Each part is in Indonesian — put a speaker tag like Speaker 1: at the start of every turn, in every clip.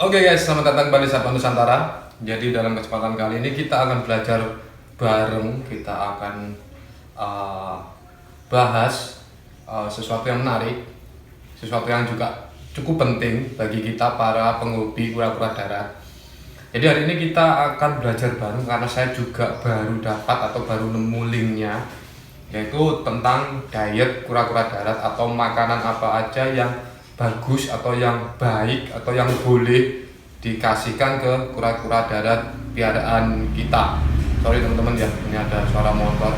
Speaker 1: Oke guys, selamat datang kembali di Sapa Nusantara. Jadi dalam kesempatan kali ini kita akan belajar bareng. Kita akan uh, bahas sesuatu yang menarik, sesuatu yang juga cukup penting bagi kita para penghobi kura-kura darat. Jadi hari ini kita akan belajar bareng karena saya juga baru dapat atau baru nemu linknya, yaitu tentang diet kura-kura darat atau makanan apa aja yang bagus atau yang baik atau yang boleh dikasihkan ke kura-kura darat piaraan kita. Sorry teman-teman ya, ini ada suara motor.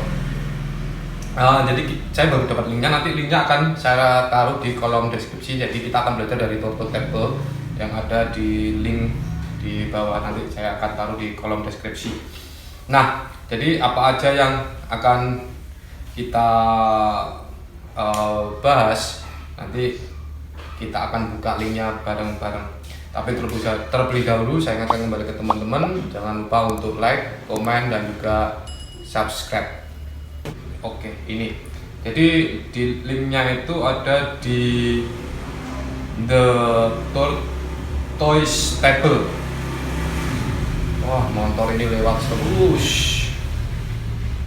Speaker 1: Jadi saya baru dapat linknya, nanti linknya akan saya taruh di kolom deskripsi. Jadi kita akan belajar dari Turtle Table yang ada di link di bawah, nanti saya akan taruh di kolom deskripsi. Nah, jadi apa aja yang akan kita bahas nanti kita akan buka linknya bareng-bareng. Tapi terlebih dahulu saya ingatkan kembali ke teman-teman, jangan lupa untuk like, komen, dan juga subscribe. Oke, ini. Jadi di linknya itu ada di The Toys Table. Wah, motor ini lewat terus.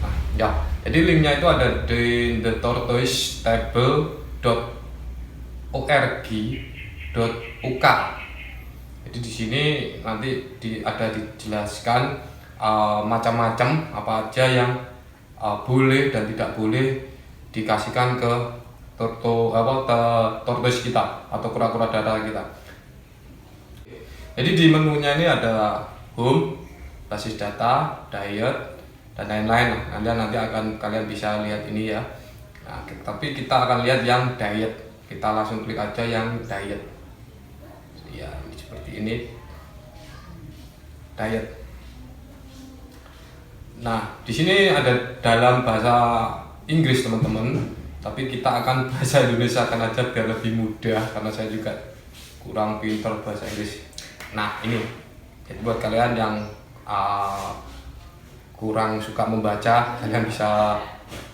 Speaker 1: Nah, ya. Jadi linknya itu ada di thetortoisetable.org.uk. Jadi di sini nanti ada dijelaskan macam-macam apa aja yang boleh dan tidak boleh dikasihkan ke tortoise kita atau kura-kura darat kita. Jadi di menunya ini ada home, basis data, diet, dan lain-lain. Nanti akan kalian bisa lihat ini ya. Nah, tapi kita akan lihat yang diet. Kita langsung klik aja yang diet. Ya, seperti ini. Diet. Nah, di sini ada dalam bahasa Inggris teman-teman, tapi kita akan bahasa Indonesia akan aja biar lebih mudah karena saya juga kurang pintar bahasa Inggris. Nah, ini. Jadi buat kalian yang kurang suka membaca, kalian bisa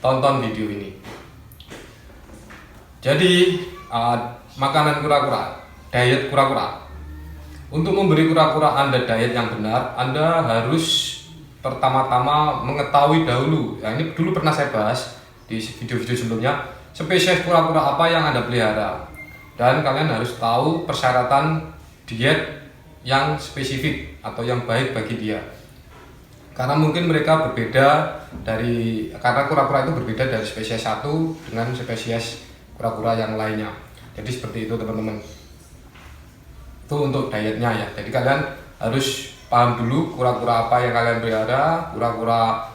Speaker 1: tonton video ini. Jadi makanan kura-kura, diet kura-kura. Untuk memberi kura-kura Anda diet yang benar, Anda harus pertama-tama mengetahui dahulu. Ya, ini dulu pernah saya bahas di video-video sebelumnya, spesies kura-kura apa yang Anda pelihara. Dan kalian harus tahu persyaratan diet yang spesifik atau yang baik bagi dia. Karena mungkin mereka berbeda karena kura-kura itu berbeda dari spesies satu dengan spesies kura-kura yang lainnya. Jadi seperti itu teman-teman. Itu untuk dietnya ya. Jadi kalian harus paham dulu kura-kura apa yang kalian pelihara, kura-kura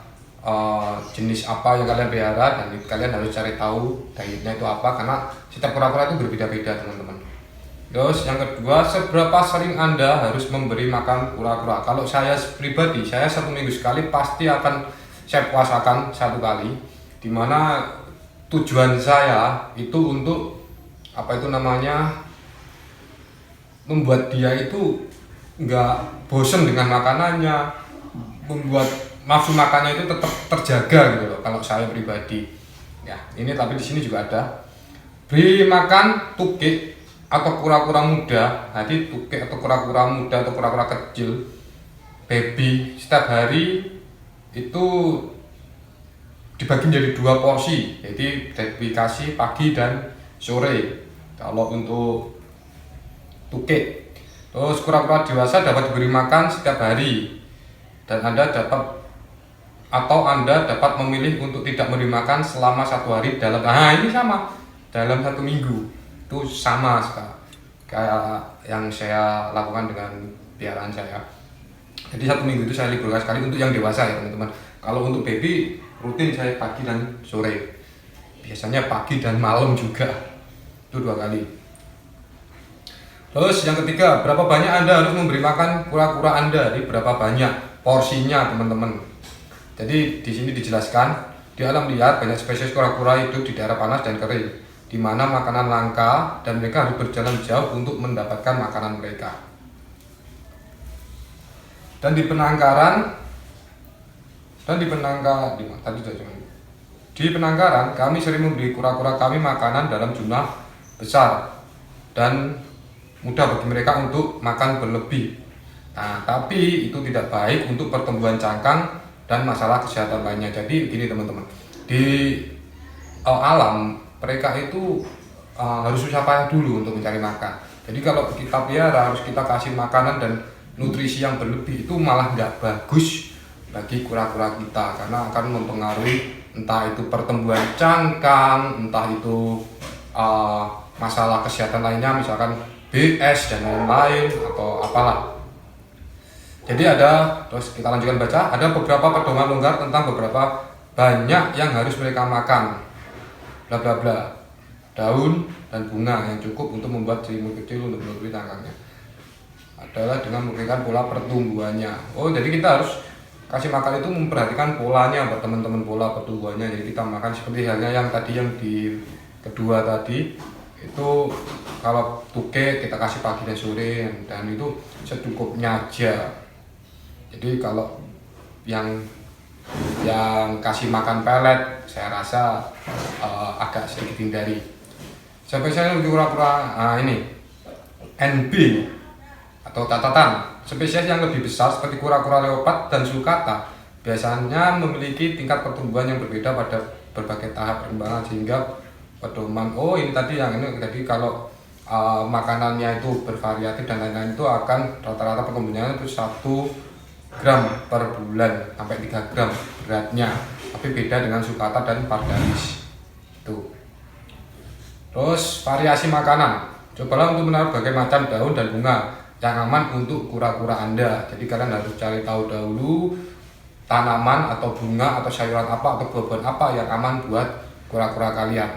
Speaker 1: jenis apa yang kalian pelihara, dan kalian harus cari tahu dietnya itu apa karena setiap kura-kura itu berbeda-beda teman-teman. Terus yang kedua, seberapa sering Anda harus memberi makan kura-kura? Kalau saya pribadi, saya 1 minggu sekali pasti akan saya puasakan 1 kali, dimana tujuan saya itu untuk membuat dia itu nggak bosen dengan makanannya, membuat nafsu makannya itu tetap terjaga gitu loh. Kalau saya pribadi, ya ini tapi di sini juga ada beri makan tukik atau kura-kura muda. Jadi tukik atau kura-kura muda atau kura-kura kecil, baby, setiap hari itu dibagi menjadi 2 porsi. Jadi dikasih pagi dan sore kalau untuk tukik. Terus kura-kura dewasa dapat diberi makan setiap hari, dan Anda dapat memilih untuk tidak memberi makan selama 1 hari ini sama dalam 1 minggu. Itu sama kayak yang saya lakukan dengan piaraan saya. Jadi 1 minggu itu saya liburkan sekali untuk yang dewasa ya teman-teman. Kalau untuk baby rutin saya pagi dan sore, biasanya pagi dan malam juga, itu 2 kali. Terus yang ketiga, berapa banyak Anda harus memberi makan kura-kura Anda? Jadi berapa banyak porsinya teman-teman. Jadi di sini dijelaskan, di alam liar banyak spesies kura-kura hidup di daerah panas dan kering, di mana makanan langka dan mereka harus berjalan jauh untuk mendapatkan makanan mereka. Dan di penangkaran kami sering memberi kura-kura kami makanan dalam jumlah besar dan mudah bagi mereka untuk makan berlebih. Nah, tapi itu tidak baik untuk pertumbuhan cangkang dan masalah kesehatan lainnya. Jadi gini teman-teman, di alam mereka itu harus susah payah dulu untuk mencari makan. Jadi kalau kita piara harus kita kasih makanan dan nutrisi yang berlebih, itu malah nggak bagus bagi kura-kura kita karena akan mempengaruhi entah itu pertumbuhan cangkang, entah itu masalah kesehatan lainnya, misalkan BS dan lain-lain atau apalah. Jadi terus kita lanjutkan baca, ada beberapa pedoman longgar tentang beberapa banyak yang harus mereka makan, bla bla bla, daun dan bunga yang cukup untuk membuat selimut kecil untuk menutupi cangkangnya adalah dengan memberikan pola pertumbuhannya. Oh, jadi kita harus kasih makan itu memperhatikan polanya buat teman-teman, pola pertumbuhannya. Jadi kita makan seperti halnya yang tadi yang di kedua tadi itu, kalau tuke kita kasih pagi dan sore dan itu secukupnya aja. Jadi kalau yang kasih makan pelet saya rasa agak sedikit hindari. Sampai saya lebih kura-kura ini NB atau catatan, spesies yang lebih besar seperti kura-kura leopard dan sulcata biasanya memiliki tingkat pertumbuhan yang berbeda pada berbagai tahap perkembangan, sehingga pedoman ini tadi kalau makanannya itu bervariatif dan lain-lain, itu akan rata-rata perkembangannya itu 1 gram per bulan sampai 3 gram beratnya, tapi beda dengan sulcata dan pardalis itu. Terus variasi makanan, cobalah untuk menaruh berbagai macam daun dan bunga yang aman untuk kura-kura Anda. Jadi kalian harus cari tahu dahulu tanaman atau bunga atau sayuran apa atau buah-buahan apa yang aman buat kura-kura kalian.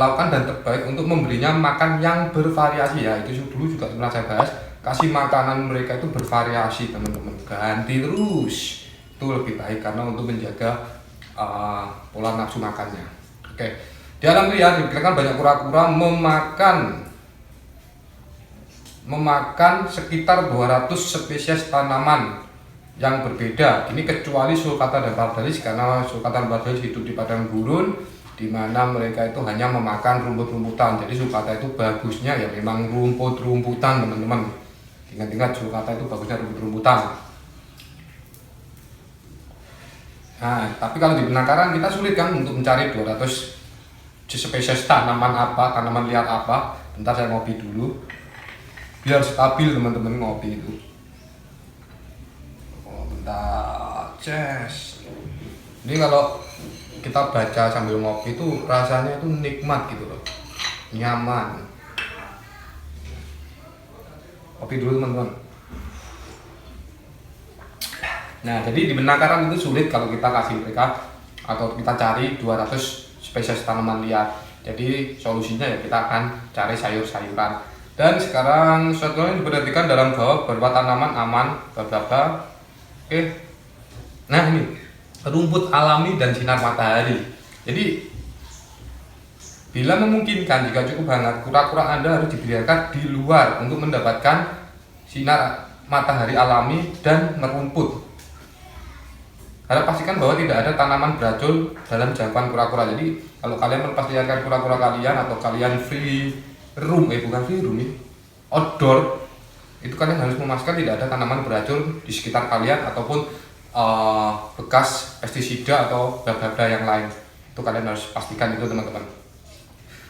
Speaker 1: Lakukan dan terbaik untuk memberinya makan yang bervariasi ya, itu dulu juga pernah saya bahas. Kasih makanan mereka itu bervariasi teman-teman, ganti terus, itu lebih baik karena untuk menjaga pola nafsu makannya. Oke, di alam liar diperkirakan banyak kura-kura memakan sekitar 200 spesies tanaman yang berbeda. Ini kecuali sulcata dan pardalis, karena sulcata dan pardalis hidup di padang gurun di mana mereka itu hanya memakan rumput-rumputan. Jadi sulcata itu bagusnya ya memang rumput-rumputan teman-teman. Ingat-ingat, sulcata itu bagusnya rumput-rumputan. Nah, tapi kalau di penangkaran kita sulit kan untuk mencari 200 spesies tanaman liar apa. Bentar saya ngopi dulu biar stabil teman-teman ngopi itu. Bentar, ini kalau kita baca sambil ngopi itu rasanya itu nikmat gitu loh, nyaman. Kopi dulu teman-teman. Nah, jadi di penangkaran itu sulit kalau kita kasih mereka atau kita cari 200 spesies tanaman liar. Jadi solusinya ya kita akan cari sayur-sayuran. Dan sekarang suatu yang diperhatikan dalam bahwa beberapa tanaman aman, bla. Oke. Nah, ini rumput alami dan sinar matahari. Jadi bila memungkinkan, jika cukup hangat, kura-kura Anda harus dibiarkan di luar untuk mendapatkan sinar matahari alami dan merumput. Harap pastikan bahwa tidak ada tanaman beracun dalam jangkauan kura-kura. Jadi kalau kalian melepasliarkan kura-kura kalian atau kalian outdoor, itu kalian harus memastikan tidak ada tanaman beracun di sekitar kalian ataupun bekas pestisida atau bla-bla yang lain. Itu kalian harus pastikan itu teman-teman.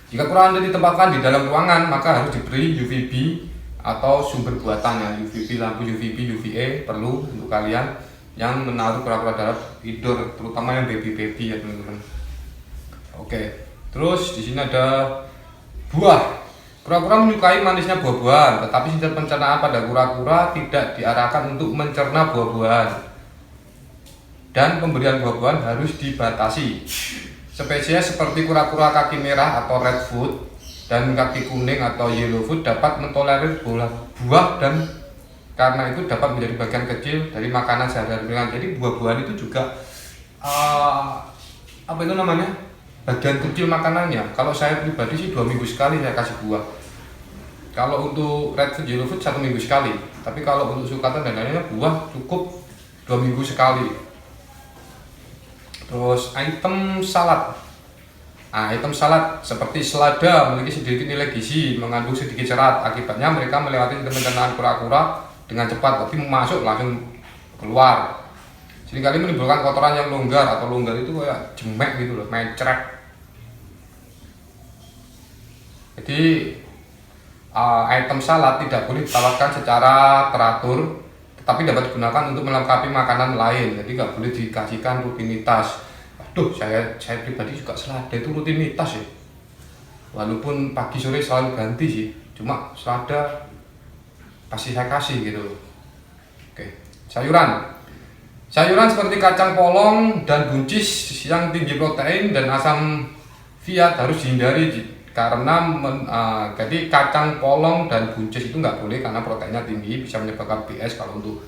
Speaker 1: Jika kura Anda ditempatkan di dalam ruangan, maka harus diberi UVB atau sumber buatan ya, UVB, lampu UVB, UVA perlu untuk kalian yang menaruh kura-kura darat tidur, terutama yang baby ya teman-teman. Oke, terus di sini ada buah. Kura-kura menyukai manisnya buah-buahan, tetapi sistem pencernaan pada kura-kura tidak diarahkan untuk mencerna buah-buahan, dan pemberian buah-buahan harus dibatasi. Spesies seperti kura-kura kaki merah atau redfoot dan kaki kuning atau yellowfoot dapat mentolerir buah dan karena itu dapat menjadi bagian kecil dari makanan sehari-hari. Jadi buah-buahan itu juga bagian kecil makanannya. Kalau saya pribadi sih 2 minggu sekali saya kasih buah. Kalau untuk redfoot, yellowfoot 1 minggu sekali. Tapi kalau untuk sulcata dan lainnya buah cukup 2 minggu sekali. Terus item salad. Nah, item salad seperti selada memiliki sedikit nilai gizi, mengandung sedikit serat. Akibatnya mereka melewati pencernaan kura-kura dengan cepat, tapi masuk langsung keluar. Seringkali menimbulkan kotoran yang longgar atau longgar itu kayak jemek gitu loh, mencret. Jadi item salad tidak boleh ditawarkan secara teratur, tetapi dapat digunakan untuk melengkapi makanan lain. Jadi nggak boleh dikasihkan rutinitas. Aduh, saya pribadi juga selada itu rutinitas ya. Walaupun pagi sore selalu ganti sih, cuma selada pasti saya kasih gitu. Oke, sayuran. Sayuran seperti kacang polong dan buncis yang tinggi protein dan asam fiat harus dihindari karena jadi kacang polong dan buncis itu nggak boleh karena proteinnya tinggi, bisa menyebabkan PS kalau untuk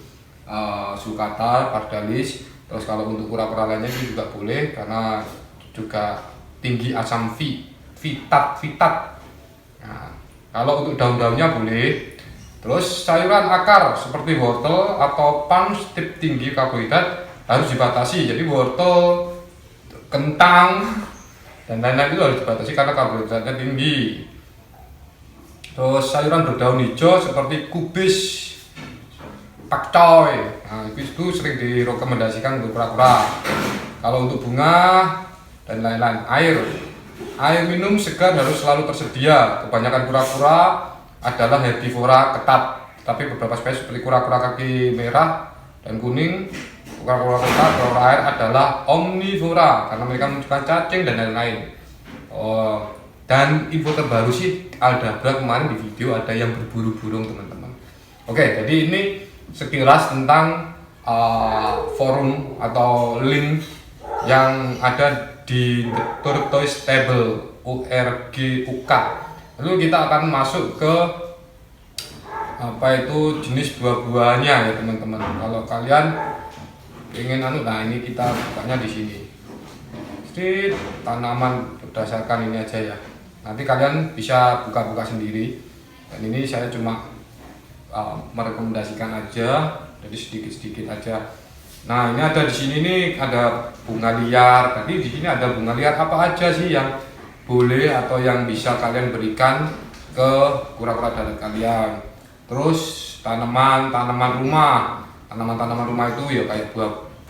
Speaker 1: sulcata, pardalis. Terus kalau untuk kura-kura lainnya itu juga boleh karena juga tinggi asam fitat. Nah, kalau untuk daun-daunnya boleh. Terus sayuran akar seperti wortel atau punch tip tinggi karbohidrat harus dibatasi. Jadi wortel, kentang dan lain-lain itu harus dibatasi karena karbohidratnya tinggi. Terus sayuran berdaun hijau seperti kubis, pakcoy, nah itu sering direkomendasikan untuk kura-kura. Kalau untuk bunga dan lain-lain, air minum segar harus selalu tersedia. Kebanyakan kura-kura adalah herbivora ketat, tapi beberapa spesies seperti kura-kura kaki merah dan kuning, kura-kura ketat, kura-kura air adalah omnivora karena mereka menyukai cacing dan lain-lain. Dan info terbaru sih Aldabra kemarin di video ada yang berburu burung teman-teman. Oke, jadi ini sekilas tentang forum atau link yang ada di The Tortoise Table org UK. Lalu kita akan masuk ke apa itu jenis buah-buahnya ya teman-teman. Kalau kalian ingin nah ini kita bukanya di sini. Jadi tanaman berdasarkan ini aja ya. Nanti kalian bisa buka-buka sendiri. Dan ini saya cuma merekomendasikan aja, jadi sedikit-sedikit aja. Nah, ini ada di sini nih ada bunga liar. Tadi di sini ada bunga liar apa aja sih yang boleh atau yang bisa kalian berikan ke kura-kura darat kalian. Terus tanaman-tanaman rumah. Tanaman-tanaman rumah itu ya kayak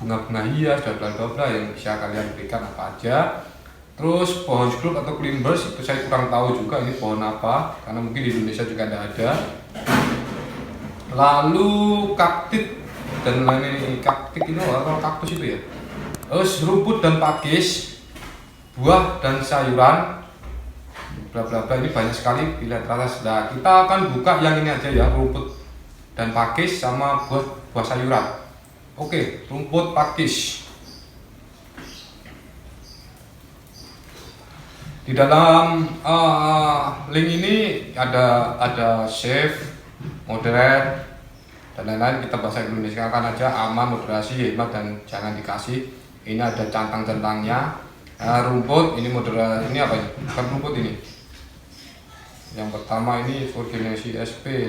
Speaker 1: bunga-bunga hias, bla-bla-bla yang bisa kalian berikan apa aja. Terus pohon scrub atau climbers itu saya kurang tahu juga ini pohon apa karena mungkin di Indonesia juga ada. Lalu kaktik dan lain-lain, kaktik itu atau kaktus itu ya. Terus rumput dan pakis, buah dan sayuran, bla bla bla, ini banyak sekali pilihan rasa. Nah, kita akan buka yang ini aja ya, rumput dan pakis sama buah sayuran. Oke, rumput pakis. Di dalam link ini ada safe, moderate dan lain-lain. Kita bahasa Indonesia kan aja, aman, moderasi, hemat dan jangan dikasih. Ini ada centang-centangnya. Rumput ini moderasi, ini apa ini? Bukan rumput ini. Yang pertama ini Forgenesi SP,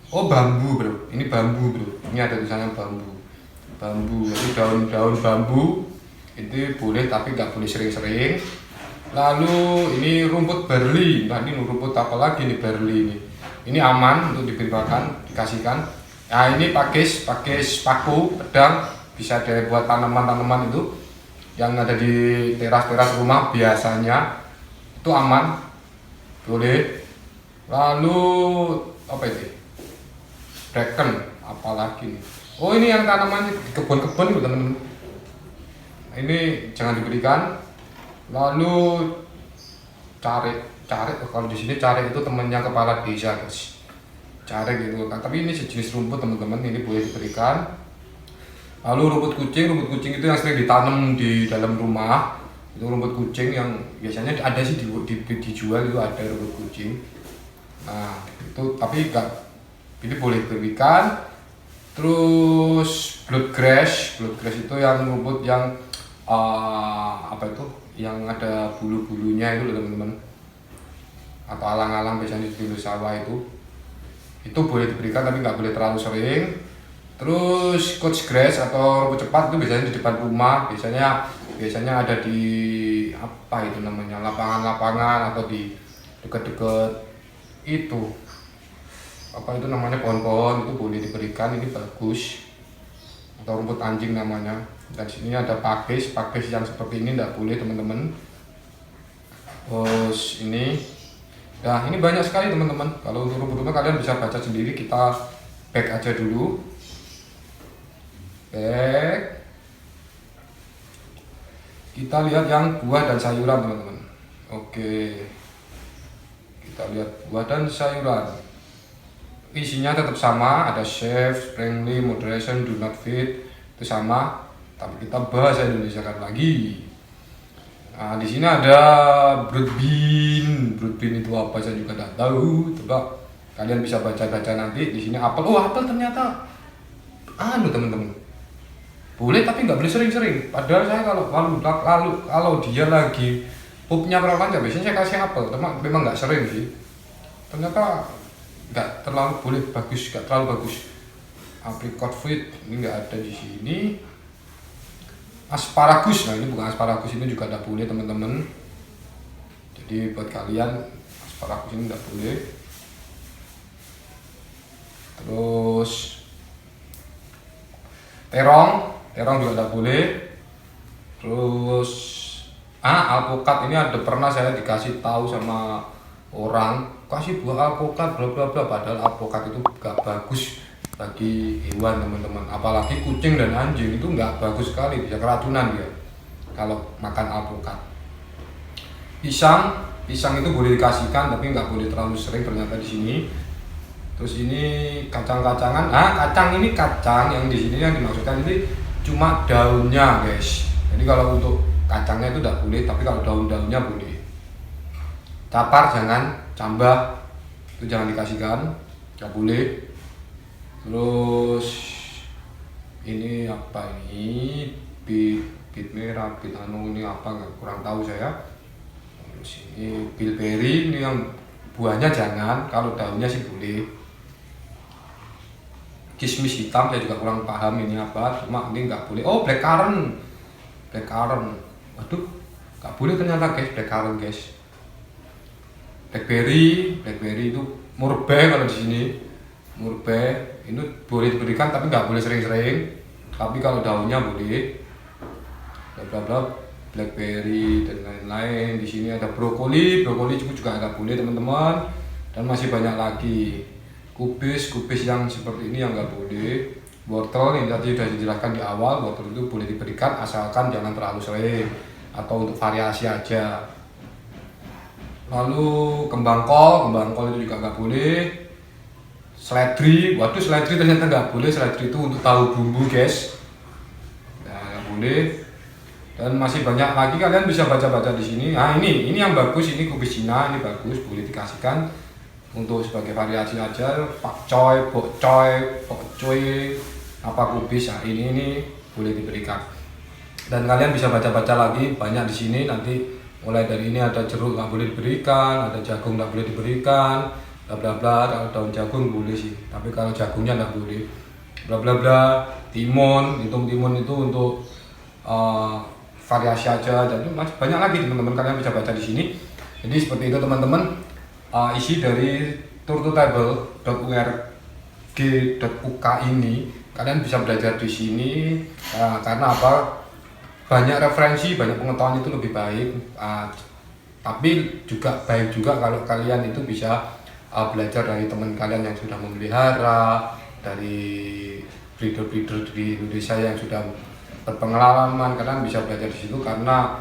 Speaker 1: oh bambu bro, ini bambu bro. Ini ada tulisannya bambu. Jadi daun-daun bambu itu boleh tapi nggak boleh sering-sering. Lalu ini rumput barley. Nah ini rumput apa lagi nih barley ini? Ini aman untuk diberikan, dikasihkan. Nah ini pakis paku pedang, bisa buat tanaman-tanaman itu yang ada di teras-teras rumah biasanya itu aman, boleh. Lalu apa itu? Bracken, apalagi nih? Oh ini yang tanaman di kebun-kebun itu teman-teman. Ini jangan diberikan. Lalu carik kalau di sini carik itu temannya kepala desa guys, carik gitu kan, tapi ini sejenis rumput teman-teman, ini boleh diberikan. Lalu rumput kucing itu yang sering ditanam di dalam rumah, itu rumput kucing yang biasanya ada sih dijual itu ada rumput kucing. Nah itu tapi enggak, ini boleh diberikan. Terus bloodgrass itu yang rumput yang apa itu yang ada bulu-bulunya itu teman-teman, atau alang-alang biasanya di pinggir sawah itu boleh diberikan tapi nggak boleh terlalu sering. Terus coach grass atau rumput cepat itu biasanya di depan rumah, biasanya ada di apa itu namanya, lapangan-lapangan atau di dekat-dekat itu apa itu namanya, pohon-pohon itu boleh diberikan, ini bagus. Atau rumput anjing namanya. Dan sini ada pakis yang seperti ini tidak boleh teman-teman. Terus ini, nah ini banyak sekali teman-teman. Kalau untuk rumput-rumput kalian bisa baca sendiri, kita back aja dulu. Back. Kita lihat yang buah dan sayuran teman-teman. Oke, kita lihat buah dan sayuran. Isinya tetap sama, ada safe, friendly, moderation, do not feed, itu sama. Tapi kita bahasa Indonesia kan lagi. Nah, di sini ada broad bean. Broad bean itu apa saya juga tidak tahu. Coba kalian bisa baca-baca nanti. Di sini apel. Oh, apel ternyata teman-teman. Boleh tapi nggak boleh sering-sering. Padahal saya kalau dia lagi pupnya terlalu panjang, biasanya saya kasih apel. Memang nggak sering sih. Ternyata nggak terlalu boleh bagus, nggak terlalu bagus. Apricot fruit ini nggak ada di sini. Asparagus, nah ini bukan asparagus, ini juga nggak boleh teman-teman. Jadi buat kalian asparagus ini nggak boleh. Terus terong juga tidak boleh. Terus alpukat ini ada pernah saya dikasih tahu sama orang, kasih buah alpukat bla bla bla, padahal alpukat itu gak bagus bagi hewan teman-teman, apalagi kucing dan anjing itu nggak bagus sekali, bisa keracunan dia kalau makan alpukat. Pisang itu boleh dikasihkan tapi nggak boleh terlalu sering ternyata di sini. Terus ini kacang-kacangan, kacang yang di sini yang dimaksudkan ini cuma daunnya guys. Jadi kalau untuk kacangnya itu tidak boleh, tapi kalau daun-daunnya boleh. Capar jangan, cambah itu jangan dikasihkan, nggak boleh. Terus ini apa ini, bit merah, bit ini apa, kurang tahu saya. Terus ini bilberry, ini yang buahnya jangan, kalau daunnya sih boleh. Kismis hitam saya juga kurang paham ini apa, cuma ini nggak boleh. Oh, blackcurrant, waduh nggak boleh ternyata guys, blackcurrant guys. Blackberry itu murbei, kalau di sini murbei ini boleh diberikan tapi nggak boleh sering-sering, tapi kalau daunnya boleh. Bla bla, blackberry dan lain-lain. Di sini ada brokoli juga nggak boleh teman-teman, dan masih banyak lagi. Kubis yang seperti ini yang nggak boleh. Wortel yang tadi sudah dijelaskan di awal, wortel itu boleh diberikan asalkan jangan terlalu sering atau untuk variasi aja. Lalu kembang kol itu juga nggak boleh. Seledri, waduh seledri ternyata nggak boleh. Seledri itu untuk tahu bumbu guys, nah, nggak boleh. Dan masih banyak lagi, kalian bisa baca-baca di sini. Nah ini yang bagus, ini kubis Cina, ini bagus, boleh dikasihkan untuk sebagai variasi aja. Pakcoy, pokcoy, apa kubis, nah ini boleh diberikan. Dan kalian bisa baca-baca lagi banyak di sini. Nanti mulai dari ini ada jeruk nggak boleh diberikan, ada jagung nggak boleh diberikan, bla bla bla. Kalau daun jagung boleh sih, tapi kalau jagungnya nggak boleh, bla bla bla. Timun itu untuk variasi aja. Jadi masih banyak lagi teman-teman, kalian bisa baca di sini. Jadi seperti itu teman-teman. Isi dari turtletable.org.uk ini kalian bisa belajar di sini, karena apa, banyak referensi, banyak pengetahuan itu lebih baik. Tapi juga baik juga kalau kalian itu bisa belajar dari teman kalian yang sudah memelihara, dari breeder di Indonesia yang sudah berpengalaman. Kalian bisa belajar di situ, karena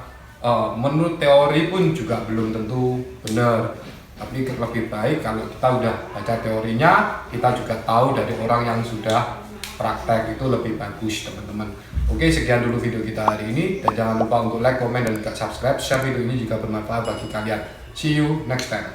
Speaker 1: menurut teori pun juga belum tentu benar. Tapi lebih baik kalau kita udah baca teorinya, kita juga tahu dari orang yang sudah praktek, itu lebih bagus teman-teman. Oke, sekian dulu video kita hari ini, dan jangan lupa untuk like, komen, dan juga subscribe, share video ini jika bermanfaat bagi kalian. See you next time.